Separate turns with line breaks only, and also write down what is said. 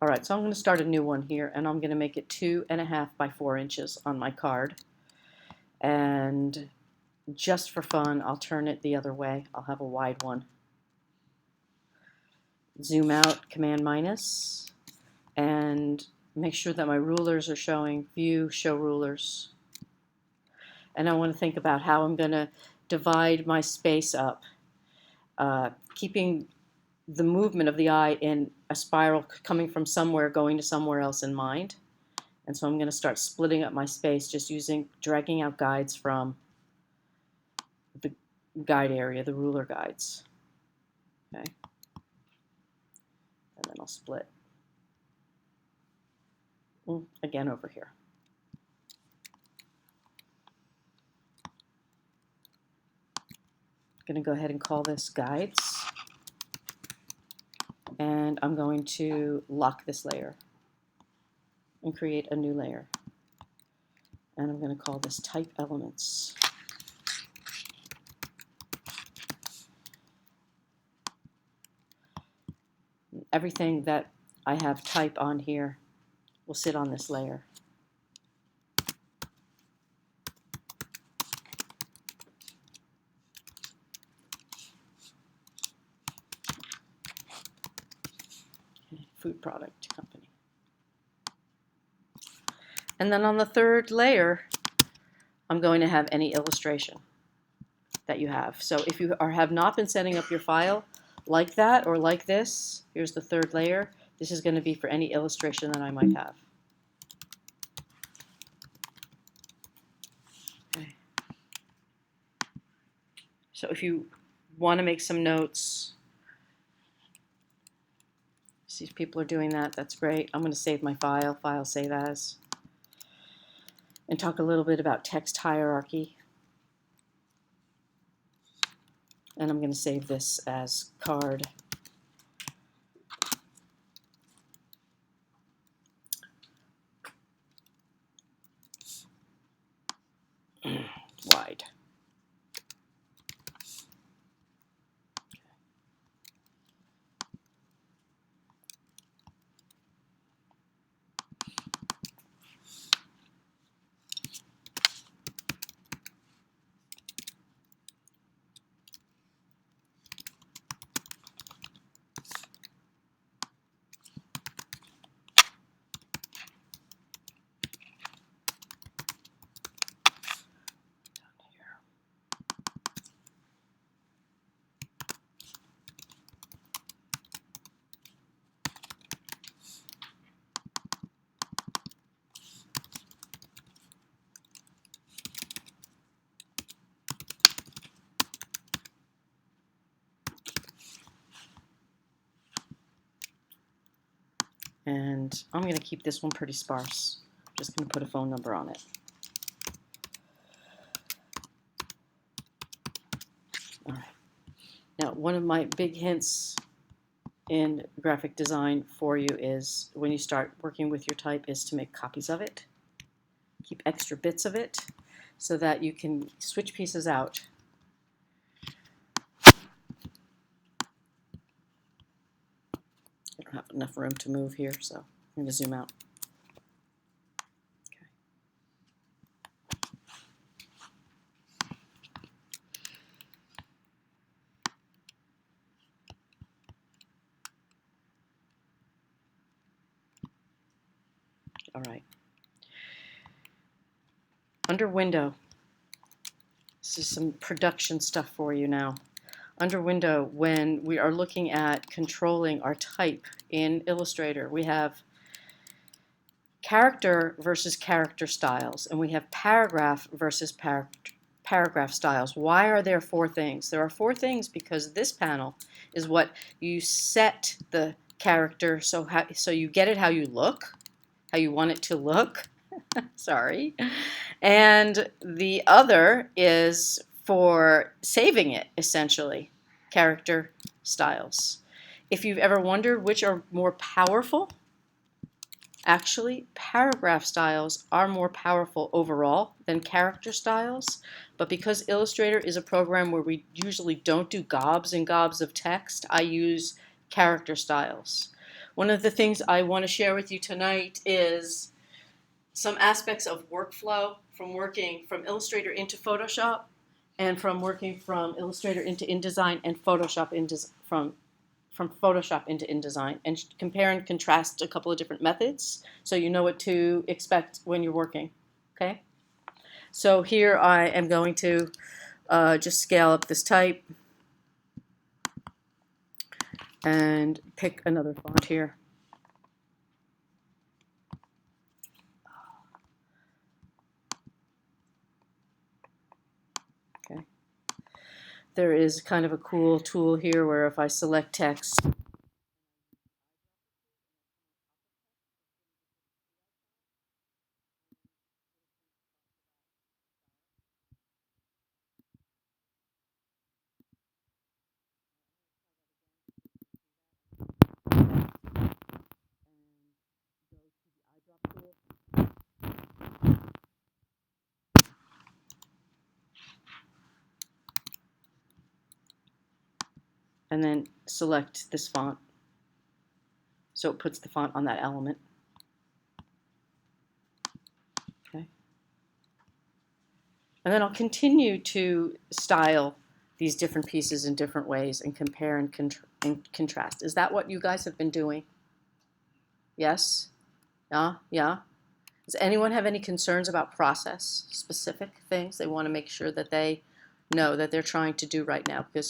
All right, so I'm going to start a new one here, and I'm going to make it 2.5 by 4 inches on my card. And just for fun, I'll turn it the other way. I'll have a wide one. Zoom out, Command minus, and make sure that my rulers are showing. View, show rulers. And I want to think about how I'm going to divide my space up, keeping the movement of the eye in a spiral coming from somewhere going to somewhere else in mind. And so I'm going to start splitting up my space just dragging out guides from the guide area, the ruler guides. Okay. And then I'll split again over here. I'm going to go ahead and call this guides. And I'm going to lock this layer and create a new layer. And I'm going to call this type elements. Everything that I have type on here will sit on this layer. Okay, food product company. And then on the third layer, I'm going to have any illustration that you have. So if you have not been setting up your file like that or like this, here's the third layer. This is going to be for any illustration that I might have. Okay. So if you want to make some notes, see if people are doing that, that's great. I'm going to save my file save as, and talk a little bit about text hierarchy. And I'm going to save this as card. Wide. And I'm going to keep this one pretty sparse. I'm just going to put a phone number on it. All right. Now, one of my big hints in graphic design for you is when you start working with your type is to make copies of it. Keep extra bits of it so that you can switch pieces out. I don't have enough room to move here, so I'm going to zoom out. All right. Under Window, this is some production stuff for you now. Under Window, when we are looking at controlling our type in Illustrator, we have character versus character styles, and we have paragraph versus paragraph styles. Why are there 4 things? There are 4 things because this panel is what you set the character so you get it how you look, how you want it to look. Sorry. And the other is for saving it, essentially, character styles. If you've ever wondered which are more powerful, actually, paragraph styles are more powerful overall than character styles, but because Illustrator is a program where we usually don't do gobs and gobs of text, I use character styles. One of the things I want to share with you tonight is some aspects of workflow from working from Illustrator into Photoshop and from working from Illustrator into InDesign and Photoshop from Photoshop into InDesign, and compare and contrast a couple of different methods so you know what to expect when you're working. Okay? So here I am going to just scale up this type and pick another font here. Okay. There is kind of a cool tool here where if I select text, and then select this font. So it puts the font on that element. Okay. And then I'll continue to style these different pieces in different ways and compare and contrast. Is that what you guys have been doing? Yes? Yeah? Yeah? Does anyone have any concerns about process, specific things they want to make sure that they know that they're trying to do right now? Because